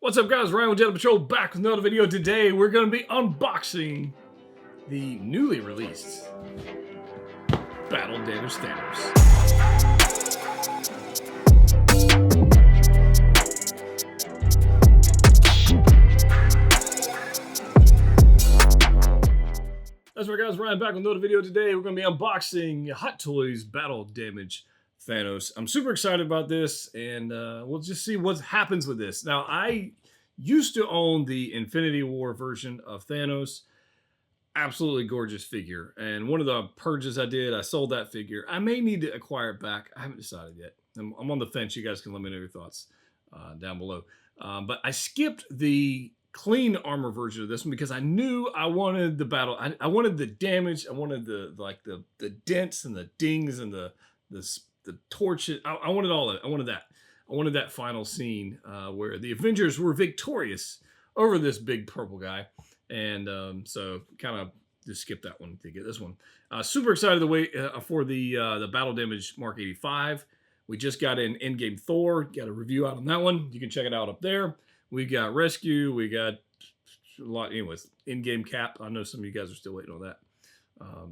What's up, guys? Ryan with Jedha Patrol back with another video. Today we're going to be unboxing the newly released Battle Damage Thanos. That's right, guys. Ryan back with another video. Today we're going to be unboxing Hot Toys Battle Damage Thanos. I'm super excited about this, and we'll just see what happens with this. Now, I used to own the Infinity War version of Thanos. Absolutely gorgeous figure. And one of the purges I did, I sold that figure. I may need to acquire it back. I haven't decided yet. I'm on the fence. You guys can let me know your thoughts down below. But I skipped the clean armor version of this one because I knew I wanted the battle. I wanted the damage. I wanted the dents and the dings and the torches. I wanted all of it. I wanted that final scene where the Avengers were victorious over this big purple guy. And so kind of just skip that one to get this one. Super excited to wait for the Battle Damage Mark 85. We just got an Endgame Thor. Got a review out on that one. You can check it out up there. We got Rescue. We got a lot. Anyways, Endgame Cap. I know some of you guys are still waiting on that.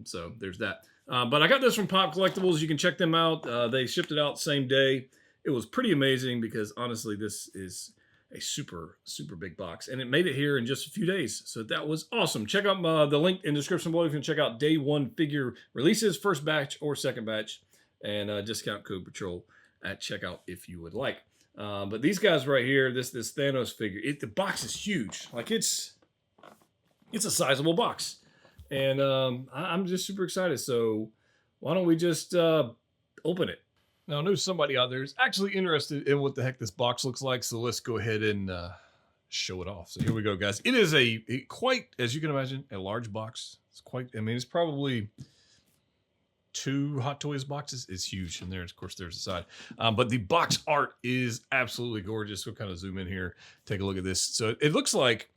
So there's that. But I got this from Pop Collectibles. You can check them out. They shipped it out same day. It was pretty amazing because honestly, this is a super, super big box. And it made it here in just a few days. So that was awesome. Check out the link in the description below. You can check out day one figure releases, first batch or second batch. And discount code Patrol at checkout if you would like. But these guys right here, this Thanos figure, the box is huge. Like it's a sizable box. And I'm just super excited. So why don't we just open it? Now, I know somebody out there is actually interested in what the heck this box looks like. So let's go ahead and show it off. So here we go, guys. It is a quite, as you can imagine, a large box. It's quite, I mean, it's probably 2 Hot Toys boxes. Is huge. And there, of course, there's the side. But the box art is absolutely gorgeous. We'll kind of zoom in here, take a look at this. So it looks like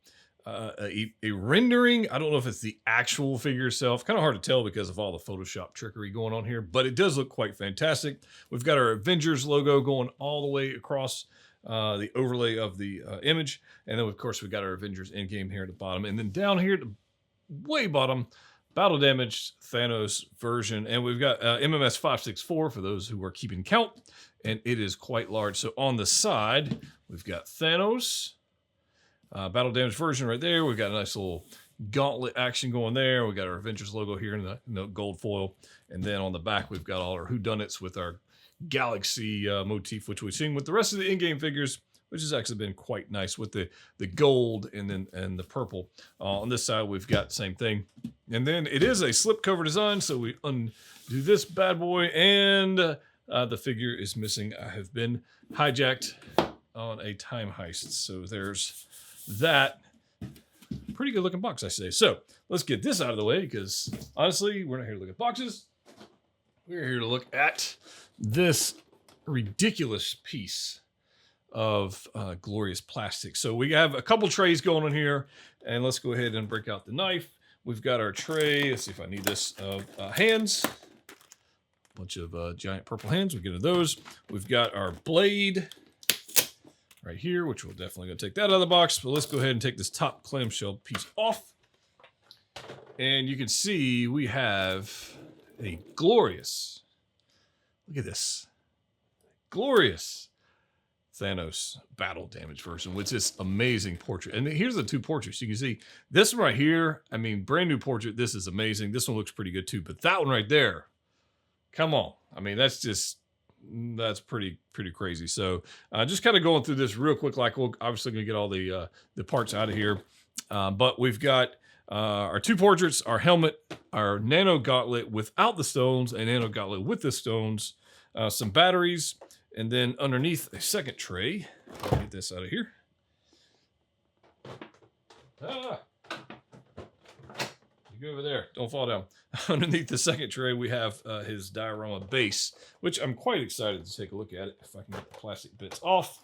a rendering. I don't know if it's the actual figure itself. Kind of hard to tell because of all the Photoshop trickery going on here, but it does look quite fantastic. We've got our Avengers logo going all the way across the overlay of the image. And then, of course, we got our Avengers Endgame here at the bottom. And then down here at the way bottom, Battle Damage Thanos version. And we've got MMS 564 for those who are keeping count. And it is quite large. So on the side, we've got Thanos. Battle Damage version right there. We've got a nice little gauntlet action going there. We got our Avengers logo here in the gold foil. And then on the back, we've got all our whodunits with our galaxy motif, which we've seen with the rest of the in-game figures, which has actually been quite nice with the gold and the purple. On this side, we've got the same thing. And then it is a slipcover design, so we undo this bad boy, and the figure is missing. I have been hijacked on a time heist. So there's that. Pretty good looking box, I say. So let's get this out of the way because honestly, we're not here to look at boxes. We're here to look at this ridiculous piece of glorious plastic. So we have a couple trays going on here, and let's go ahead and break out the knife. We've got our tray. Let's see if I need this of hands. Bunch of giant purple hands. We get into those. We've got our blade right here, which we're definitely going to take that out of the box. But let's go ahead and take this top clamshell piece off. And you can see we have a glorious, look at this, glorious Thanos Battle Damage version with this amazing portrait. And here's the 2 portraits. You can see this one right here. I mean, brand new portrait. This is amazing. This one looks pretty good too. But that one right there, come on. I mean, that's pretty crazy. So just kind of going through this real quick, like we're obviously going to get all the parts out of here. But we've got our 2 portraits, our helmet, our nano gauntlet without the stones, and nano gauntlet with the stones, some batteries, and then underneath a second tray. I'll get this out of here. You go over there. Don't fall down. Underneath the second tray, we have his diorama base, which I'm quite excited to take a look at it. If I can get the plastic bits off.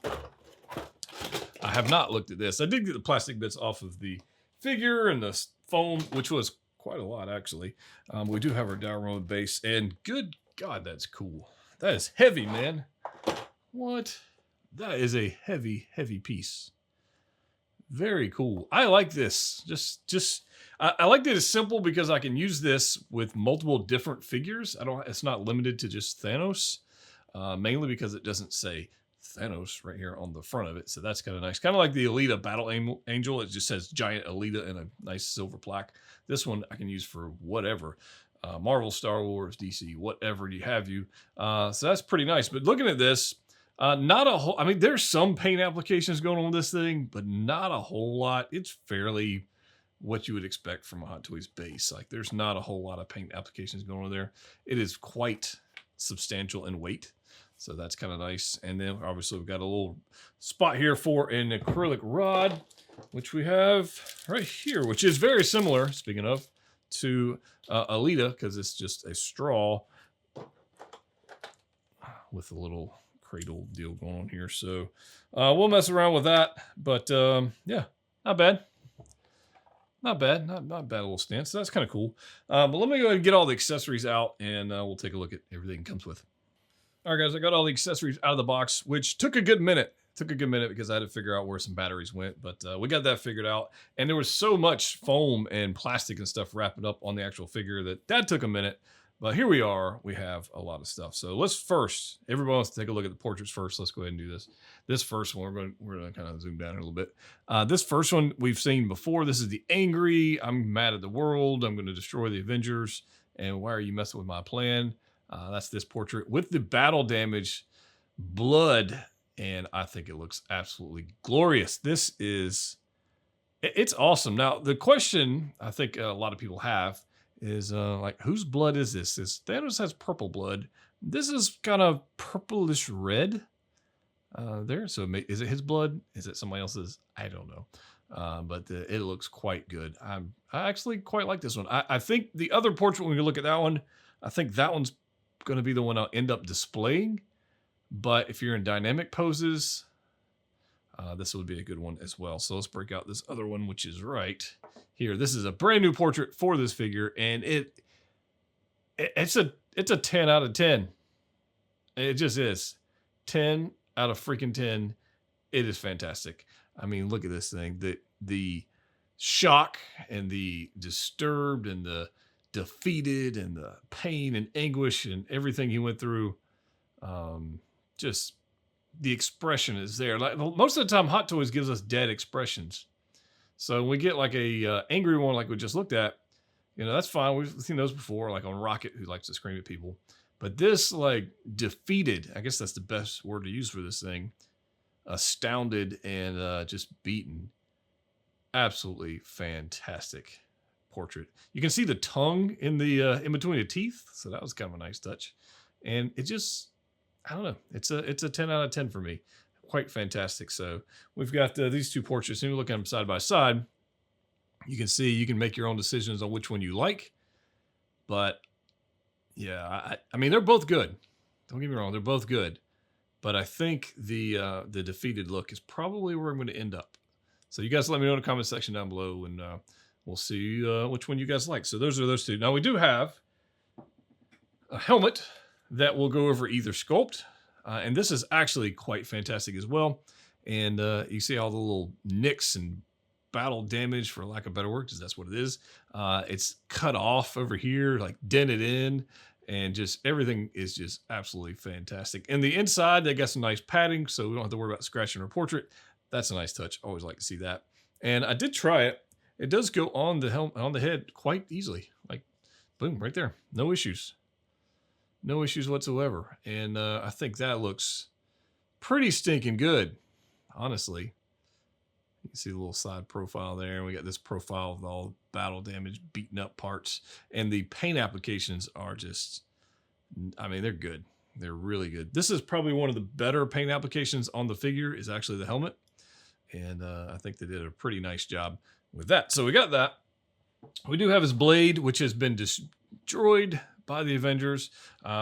I have not looked at this. I did get the plastic bits off of the figure and the foam, which was quite a lot, actually. We do have our diorama base, and good God, that's cool. That is heavy, man. What? That is a heavy, heavy piece. Very cool. I like this. I like that it's simple because I can use this with multiple different figures. It's not limited to just Thanos, mainly because it doesn't say Thanos right here on the front of it. So that's kind of nice. Kind of like the Alita Battle Angel. It just says giant Alita in a nice silver plaque. This one I can use for whatever. Marvel, Star Wars, DC, whatever you have you. So that's pretty nice. But looking at this, not a whole, I mean, there's some paint applications going on with this thing, but not a whole lot. It's fairly what you would expect from a Hot Toys base. Like there's not a whole lot of paint applications going on there. It is quite substantial in weight. So that's kind of nice. And then obviously we've got a little spot here for an acrylic rod, which we have right here, which is very similar, speaking of, to Alita, because it's just a straw with a little cradle deal going on here. So we'll mess around with that. But yeah, not bad. Not bad. Not bad little stance. So that's kind of cool. But let me go ahead and get all the accessories out, and we'll take a look at everything it comes with. All right, guys, I got all the accessories out of the box, which took a good minute. Took a good minute because I had to figure out where some batteries went, but we got that figured out. And there was so much foam and plastic and stuff wrapping up on the actual figure that took a minute. But here we are. We have a lot of stuff. So let's first, everybody wants to take a look at the portraits first. Let's go ahead and do this. This first one, we're going to kind of zoom down here a little bit. This first one we've seen before. This is the angry, I'm mad at the world, I'm going to destroy the Avengers, and why are you messing with my plan? That's this portrait with the battle damage blood. And I think it looks absolutely glorious. It's awesome. Now, the question I think a lot of people have is like, whose blood is this? Thanos has purple blood. This is kind of purplish red there. So is it his blood? Is it somebody else's? I don't know. But it looks quite good. I actually quite like this one. I think the other portrait, when we look at that one, I think that one's going to be the one I'll end up displaying. But if you're in dynamic poses, this would be a good one as well. So let's break out this other one, which is right here. This is a brand new portrait for this figure, and it's a 10 out of 10. It just is 10 out of freaking 10. It is fantastic. I mean, look at this thing. The shock and the disturbed and the defeated and the pain and anguish and everything he went through. Just the expression is there. Like most of the time, Hot Toys gives us dead expressions. So when we get like a angry one, like we just looked at, that's fine. We've seen those before, like on Rocket, who likes to scream at people. But this, like defeated, I guess that's the best word to use for this thing. Astounded and just beaten. Absolutely fantastic portrait. You can see the tongue in the in between the teeth, so that was kind of a nice touch. And it just, I don't know. It's a 10 out of 10 for me. Quite fantastic. So we've got these two portraits. And we look at them side by side. You can see, you can make your own decisions on which one you like. But yeah, I mean, they're both good. Don't get me wrong. They're both good. But I think the defeated look is probably where I'm going to end up. So you guys let me know in the comment section down below, and we'll see which one you guys like. So those are those two. Now we do have a helmet that will go over either sculpt. And this is actually quite fantastic as well. And you see all the little nicks and battle damage, for lack of better word, because that's what it is. It's cut off over here, like dented in, and just everything is just absolutely fantastic. And the inside, they got some nice padding, so we don't have to worry about scratching our portrait. That's a nice touch. Always like to see that. And I did try it. It does go on the helmet, on the head quite easily. Like, boom, right there. No issues. No issues whatsoever. And I think that looks pretty stinking good, honestly. You can see the little side profile there. And we got this profile with all battle damage, beaten up parts. And the paint applications are just, I mean, they're good. They're really good. This is probably one of the better paint applications on the figure, is actually the helmet. And I think they did a pretty nice job with that. So we got that. We do have his blade, which has been destroyed by the Avengers.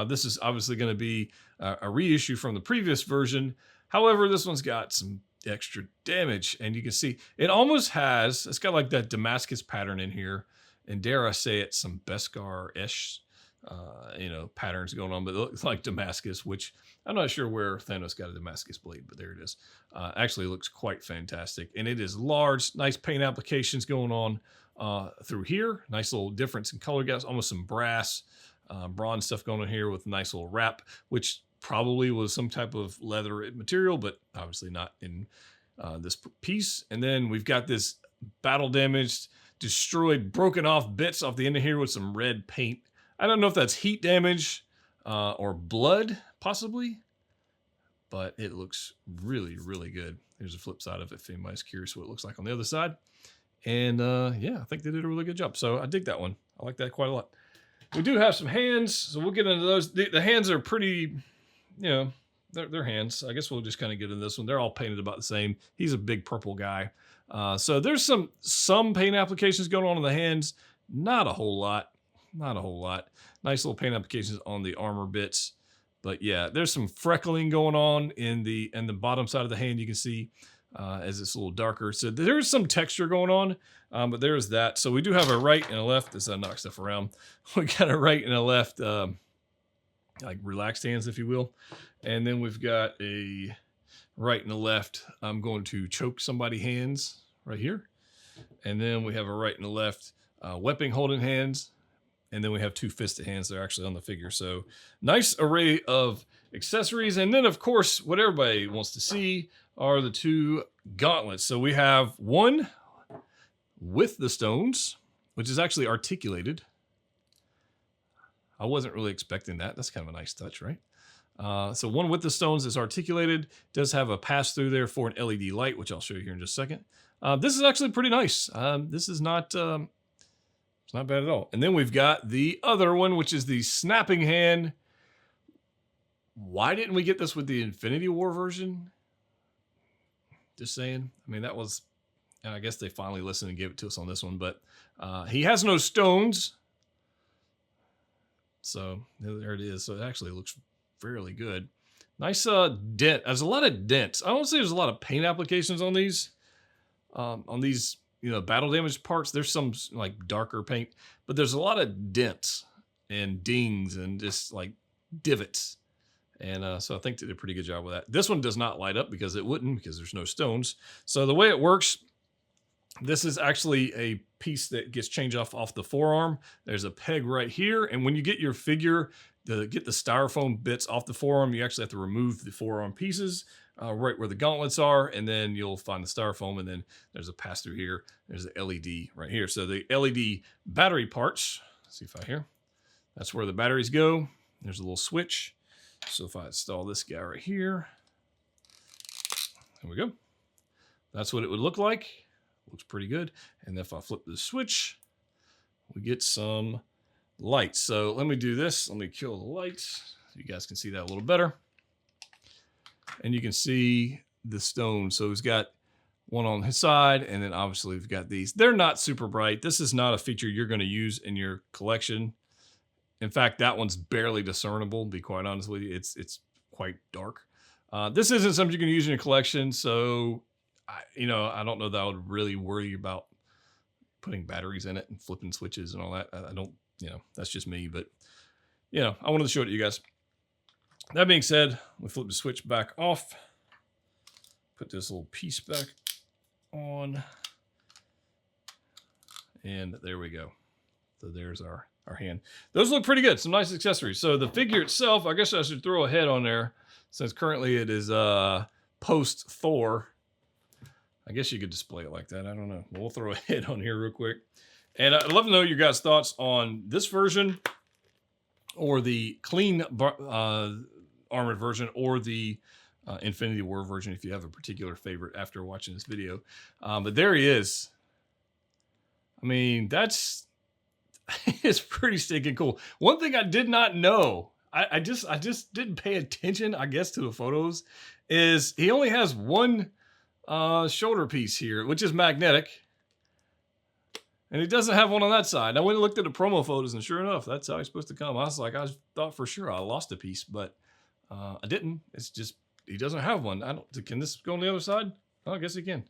This is obviously going to be a reissue from the previous version. However, this one's got some extra damage, and you can see it almost has, it's got like that Damascus pattern in here, and dare I say it, some Beskar-ish you know, patterns going on, but it looks like Damascus, which I'm not sure where Thanos got a Damascus blade, but there it is. Actually looks quite fantastic. And it is large, nice paint applications going on through here. Nice little difference in color gaps, almost some brass, bronze stuff going on here with a nice little wrap, which probably was some type of leather material, but obviously not in this piece. And then we've got this battle damaged, destroyed, broken off bits off the end of here with some red paint. I don't know if that's heat damage or blood, possibly, but it looks really, really good. There's a flip side of it if anybody's curious what it looks like on the other side. And yeah, I think they did a really good job. So I dig that one. I like that quite a lot. We do have some hands, so we'll get into those. The hands are pretty, you know, they're hands. I guess we'll just kind of get into this one. They're all painted about the same. He's a big purple guy. So there's some paint applications going on the hands. Not a whole lot. Not a whole lot. Nice little paint applications on the armor bits. But yeah, there's some freckling going on in the bottom side of the hand. You can see as it's a little darker. So there's some texture going on, but there's that. So we do have a right and a left. As I knock stuff around, we got a right and a left, like relaxed hands, if you will. And then we've got a right and a left. I'm going to choke somebody hands right here. And then we have a right and a left weapon holding hands. And then we have two fisted hands that are actually on the figure. So nice array of accessories. And then, of course, what everybody wants to see are the two gauntlets. So we have one with the stones, which is actually articulated. I wasn't really expecting that. That's kind of a nice touch, right? So one with the stones is articulated. Does have a pass through there for an LED light, which I'll show you here in just a second. This is actually pretty nice. This is not... It's not bad at all. And then we've got the other one, which is the snapping hand. Why didn't we get this with the Infinity War version? Just saying. I mean, that was, and I guess they finally listened and gave it to us on this one, but he has no stones. So there it is. So it actually looks fairly good. Nice dent. There's a lot of dents. I don't say there's a lot of paint applications on these, you know, battle damage parts. There's some like darker paint, but there's a lot of dents and dings and just like divots. And so I think they did a pretty good job with that. This one does not light up because it wouldn't, because there's no stones. So the way it works, this is actually a piece that gets changed off the forearm. There's a peg right here. And when you get your figure to get the styrofoam bits off the forearm, you actually have to remove the forearm pieces. Right where the gauntlets are, and then you'll find the styrofoam, and then there's a pass through here. There's the LED right here. So the LED battery parts, let's see if I hear, that's where the batteries go. There's a little switch. So if I install this guy right here, there we go. That's what it would look like. Looks pretty good. And if I flip the switch, we get some lights. So let me do this. Let me kill the lights so you guys can see that a little better. And you can see the stone. So he's got one on his side, and then obviously we've got these. They're not super bright. This is not a feature you're going to use in your collection. In fact, that one's barely discernible, to be quite honest with you. It's quite dark. This isn't something you can use in your collection, so I don't know that I would really worry about putting batteries in it and flipping switches and all that. I don't, that's just me, but I wanted to show it to you guys. That being said, we flip the switch back off, put this little piece back on, and there we go. So there's our hand. Those look pretty good. Some nice accessories. So the figure itself, I guess I should throw a head on there since currently it is post Thor. I guess you could display it like that. I don't know. We'll throw a head on here real quick. And I'd love to know your guys' thoughts on this version or the clean armored version or the Infinity War version if you have a particular favorite after watching this video. But there he is. I mean, that's it's pretty stinking cool. One thing I did not know, I just didn't pay attention, I guess, to the photos, is he only has one shoulder piece here, which is magnetic. And he doesn't have one on that side. I went and looked at the promo photos, and sure enough, that's how he's supposed to come. I was like, I thought for sure I lost a piece, but I didn't. It's just, he doesn't have one. Can this go on the other side? Oh, I guess he can.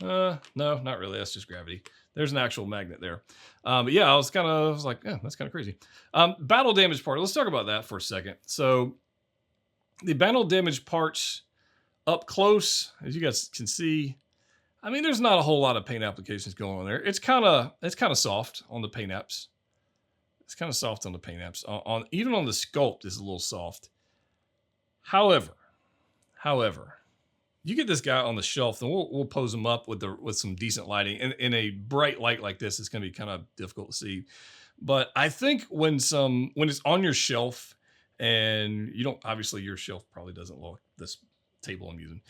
No, not really. That's just gravity. There's an actual magnet there. But yeah, I was like, yeah, that's kind of crazy. Battle damage part. Let's talk about that for a second. So the battle damage parts up close, as you guys can see, I mean, there's not a whole lot of paint applications going on there. It's kind of soft on the paint apps. It's kind of soft on the paint apps. Even on the sculpt is a little soft. However, you get this guy on the shelf, and we'll pose him up with some decent lighting. And in a bright light like this, it's going to be kind of difficult to see. But I think when it's on your shelf, and you don't, obviously your shelf probably doesn't look this table I'm using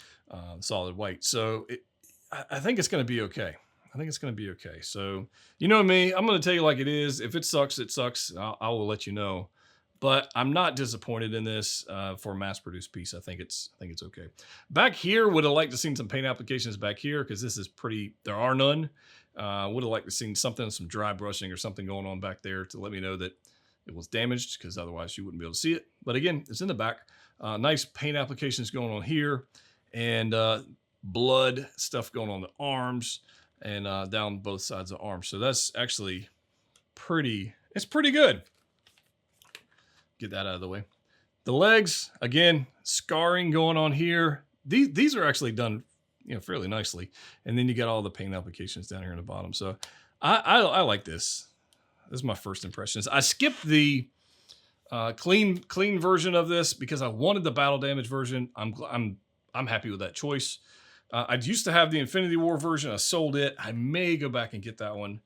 solid white. So I think it's going to be okay. I think it's going to be okay. So you know me, I'm going to tell you like it is. If it sucks, it sucks. I will let you know. But I'm not disappointed in this for a mass-produced piece. I think it's okay. Back here, would have liked to seen some paint applications back here because this is pretty. There are none. Would have liked to seen something, some dry brushing or something going on back there to let me know that it was damaged, because otherwise you wouldn't be able to see it. But again, it's in the back. Nice paint applications going on here, and blood stuff going on the arms and down both sides of the arms. So that's actually pretty. It's pretty good. Get that out of the way. The legs, again, scarring going on here. These are actually done, fairly nicely. And then you got all the paint applications down here in the bottom. So I like this. This is my first impressions. I skipped the clean version of this because I wanted the battle damage version. I'm happy with that choice. I used to have the Infinity War version. I sold it. I may go back and get that one.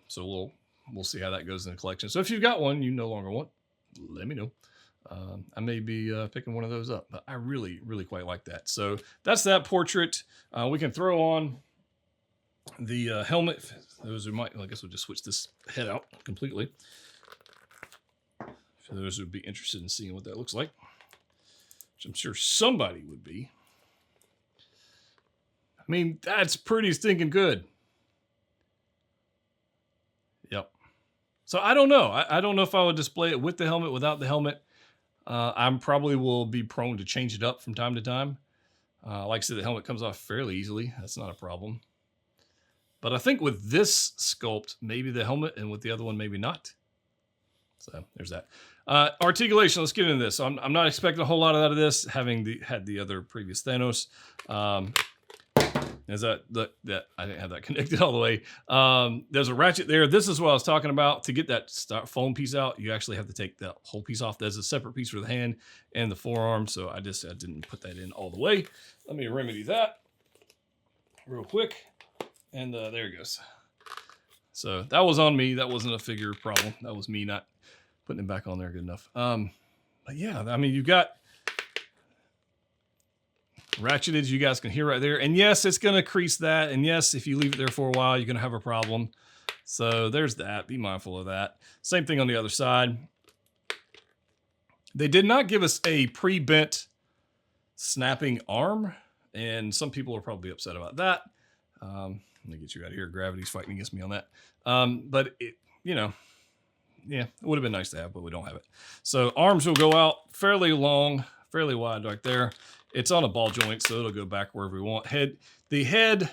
So we'll see how that goes in the collection. So if you've got one you no longer want, let me know. I may be picking one of those up, but I really, really quite like that. So that's that portrait. We can throw on the helmet. For those who might, I guess we'll just switch this head out completely. For those who would be interested in seeing what that looks like, which I'm sure somebody would be. I mean, that's pretty stinking good. Yep. So I don't know. I don't know if I would display it with the helmet, without the helmet. I probably will be prone to change it up from time to time. Like I said, the helmet comes off fairly easily. That's not a problem. But I think with this sculpt, maybe the helmet, and with the other one, maybe not. So there's that. Articulation, let's get into this. So I'm not expecting a whole lot out of this, having had the other previous Thanos. Is that I didn't have that connected all the way. There's a ratchet there. This is what I was talking about. To get that foam piece out, you actually have to take that whole piece off. There's a separate piece for the hand and the forearm, so I didn't put that in all the way. Let me remedy that real quick. And there it goes. So that was on me. That wasn't a figure problem. That was me not putting it back on there good enough. But yeah, I mean, you've got ratcheted, you guys can hear right there. And yes, it's going to crease that. And yes, if you leave it there for a while, you're going to have a problem. So there's that. Be mindful of that. Same thing on the other side. They did not give us a pre-bent snapping arm. And some people are probably upset about that. Let me get you out of here. Gravity's fighting against me on that. But it, yeah, it would have been nice to have, but we don't have it. So arms will go out fairly long, fairly wide right there. It's on a ball joint, so it'll go back wherever we want. The head, if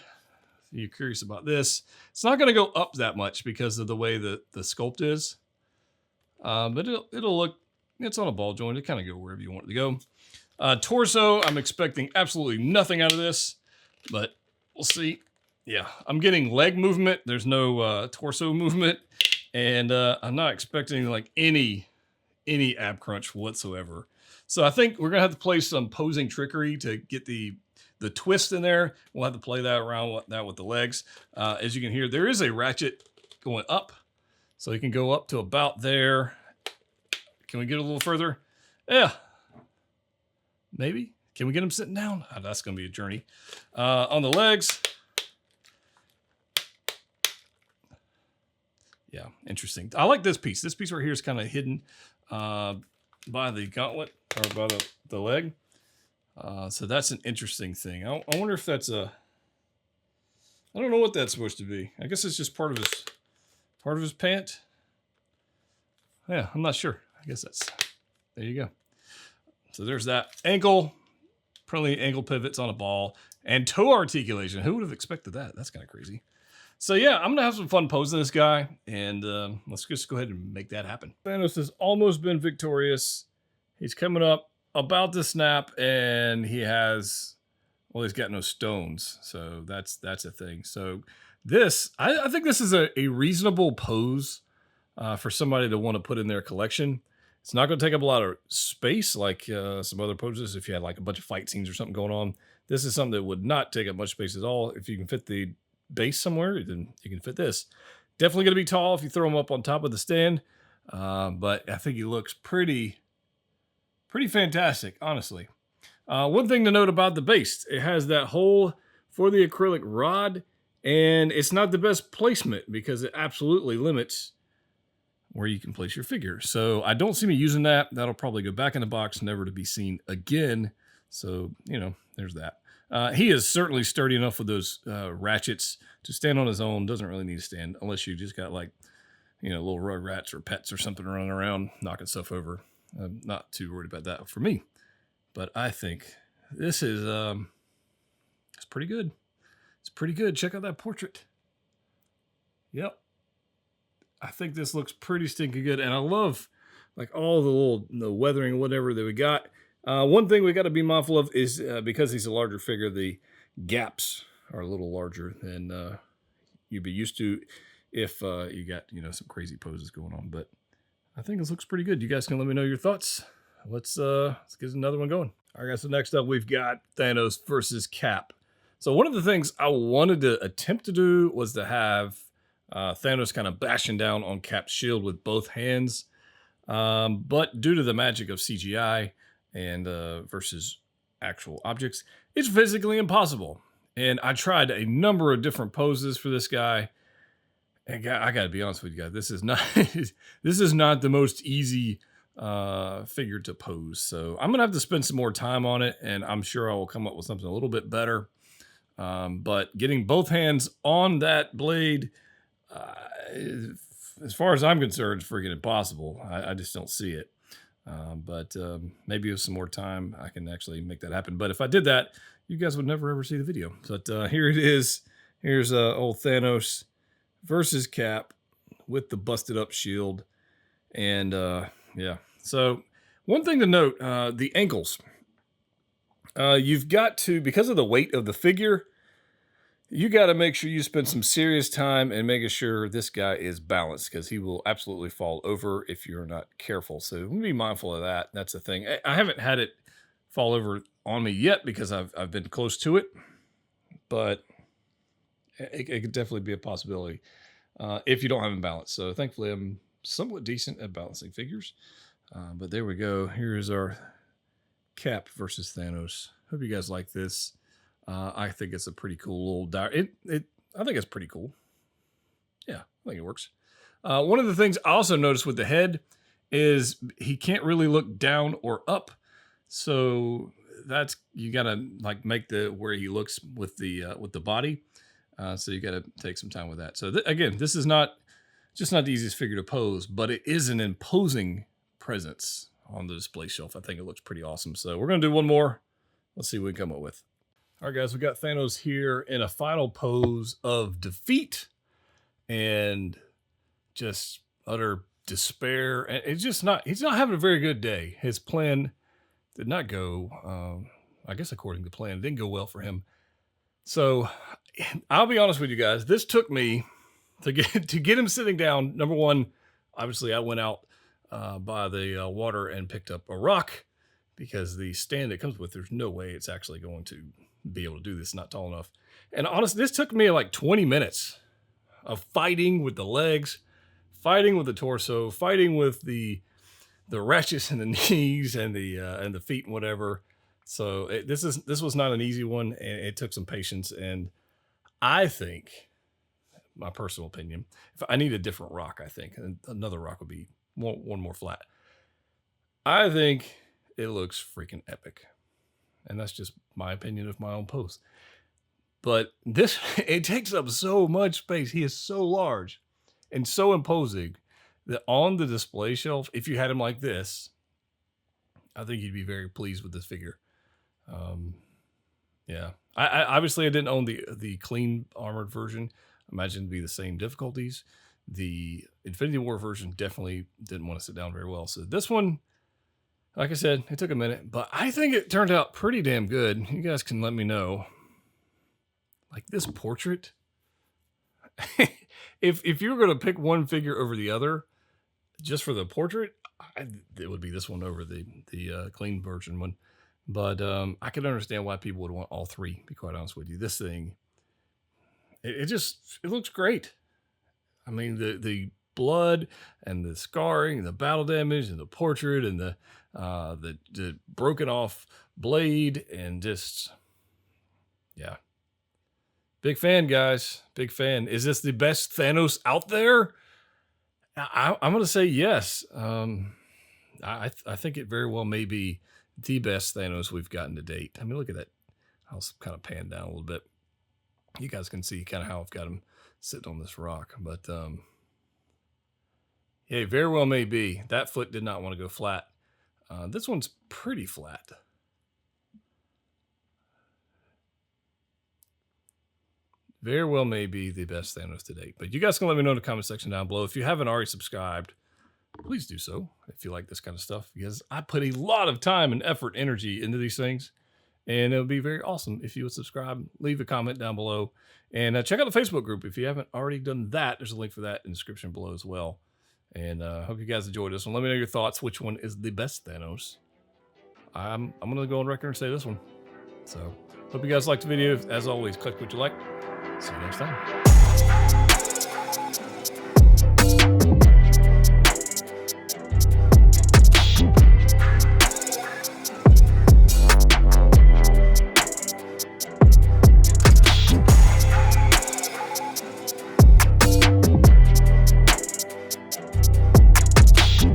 you're curious about this, it's not going to go up that much because of the way the sculpt is. But it'll look, it's on a ball joint. It kind of go wherever you want it to go. Torso, I'm expecting absolutely nothing out of this, but we'll see. Yeah, I'm getting leg movement. There's no torso movement, and I'm not expecting like any ab crunch whatsoever. So I think we're gonna have to play some posing trickery to get the twist in there. We'll have to play that around with the legs. As you can hear, there is a ratchet going up, so you can go up to about there. Can we get a little further? Yeah, maybe. Can we get him sitting down? Oh, that's gonna be a journey. On the legs. Yeah, interesting. I like this piece. This piece right here is kind of hidden by the gauntlet, or by the leg. So that's an interesting thing. I wonder if that's I don't know what that's supposed to be. I guess it's just part of his pant. Yeah, I'm not sure. I guess there you go. So there's that ankle, probably ankle pivots on a ball, and toe articulation. Who would have expected that? That's kind of crazy. So yeah, I'm gonna have some fun posing this guy, and let's just go ahead and make that happen. Thanos has almost been victorious. He's coming up about to snap, and he has, well, he's got no stones, so that's a thing. So this, I think this is a reasonable pose for somebody to want to put in their collection. It's not going to take up a lot of space like some other poses if you had like a bunch of fight scenes or something going on. This is something that would not take up much space at all. If you can fit the base somewhere, then you can fit this. Definitely going to be tall if you throw him up on top of the stand, but I think he looks pretty fantastic, honestly. One thing to note about the base, it has that hole for the acrylic rod, and it's not the best placement because it absolutely limits where you can place your figure. So I don't see me using that. That'll probably go back in the box, never to be seen again. So, you know, there's that. He is certainly sturdy enough with those ratchets to stand on his own. Doesn't really need to stand unless you just got like, you know, little rug rats or pets or something running around knocking stuff over. I'm not too worried about that for me. But I think this is it's pretty good. It's pretty good. Check out that portrait. Yep. I think this looks pretty stinking good. And I love like all the little weathering or whatever that we got. One thing we got to be mindful of is because he's a larger figure, the gaps are a little larger than you'd be used to if you got, you know, some crazy poses going on. But I think this looks pretty good. You guys can let me know your thoughts. Let's get another one going. All right, guys, so next up we've got Thanos versus Cap. So one of the things I wanted to attempt to do was to have Thanos kind of bashing down on Cap's shield with both hands. But due to the magic of CGI and versus actual objects, it's physically impossible. And I tried a number of different poses for this guy. And I got to be honest with you guys, this is not the most easy figure to pose. So I'm going to have to spend some more time on it, and I'm sure I will come up with something a little bit better. But getting both hands on that blade, as far as I'm concerned, is freaking impossible. I just don't see it. But maybe with some more time, I can actually make that happen. But if I did that, you guys would never ever see the video. But here it is. Here's old Thanos versus Cap with the busted up shield. And yeah. So one thing to note, the ankles. You've got to, because of the weight of the figure, you got to make sure you spend some serious time and making sure this guy is balanced, because he will absolutely fall over if you're not careful. So be mindful of that. That's the thing. I haven't had it fall over on me yet because I've been close to it, but it could definitely be a possibility if you don't have him balanced. So thankfully I'm somewhat decent at balancing figures. But there we go. Here's our Cap versus Thanos. Hope you guys like this. I think it's a pretty cool little diary. I think it's pretty cool. Yeah, I think it works. One of the things I also noticed with the head is he can't really look down or up. So that's, you gotta like make the where he looks with the body. So you gotta take some time with that. So again, this is not the easiest figure to pose, but it is an imposing presence on the display shelf. I think it looks pretty awesome. So we're gonna do one more. Let's see what we can come up with. All right, guys, we got Thanos here in a final pose of defeat and just utter despair. And it's just not, he's not having a very good day. His plan did not go, I guess according to plan, it didn't go well for him. So I'll be honest with you guys. This took me to get him sitting down. Number one, obviously I went out by the water and picked up a rock, because the stand it comes with, there's no way it's actually going to be able to do this. Not tall enough. And honestly, this took me like 20 minutes of fighting with the legs, fighting with the torso, fighting with the ratchets in the knees and the feet and whatever. So this was not an easy one, and it took some patience. And I think, my personal opinion, if I need a different rock, I think another rock would be one more flat. I think it looks freaking epic. And that's just my opinion of my own post. But this, it takes up so much space. He is so large and so imposing that on the display shelf, if you had him like this, I think you'd be very pleased with this figure. Yeah, I obviously I didn't own the clean armored version. I imagine it'd be the same difficulties. The Infinity War version definitely didn't want to sit down very well. So this one, like I said, it took a minute, but I think it turned out pretty damn good. You guys can let me know. Like this portrait, if you were going to pick one figure over the other, just for the portrait, it would be this one over the clean version one. But I can understand why people would want all three, to be quite honest with you. This thing, it looks great. I mean, the blood and the scarring and the battle damage and the portrait and the broken off blade and just, yeah. Big fan, guys. Big fan. Is this the best Thanos out there? I'm going to say yes. I think it very well may be the best Thanos we've gotten to date. I mean, look at that. I'll kind of pan down a little bit. You guys can see kind of how I've got him sitting on this rock. But yeah, very well may be. That foot did not want to go flat. This one's pretty flat. Very well may be the best Thanos to date. But you guys can let me know in the comment section down below. If you haven't already subscribed, please do so if you like this kind of stuff, because I put a lot of time and effort, energy into these things. And it would be very awesome if you would subscribe, leave a comment down below, and check out the Facebook group. If you haven't already done that, there's a link for that in the description below as well. And I hope you guys enjoyed this one. Let me know your thoughts. Which one is the best Thanos? I'm going to go on record and say this one. So hope you guys liked the video. As always, click what you like. See you next time.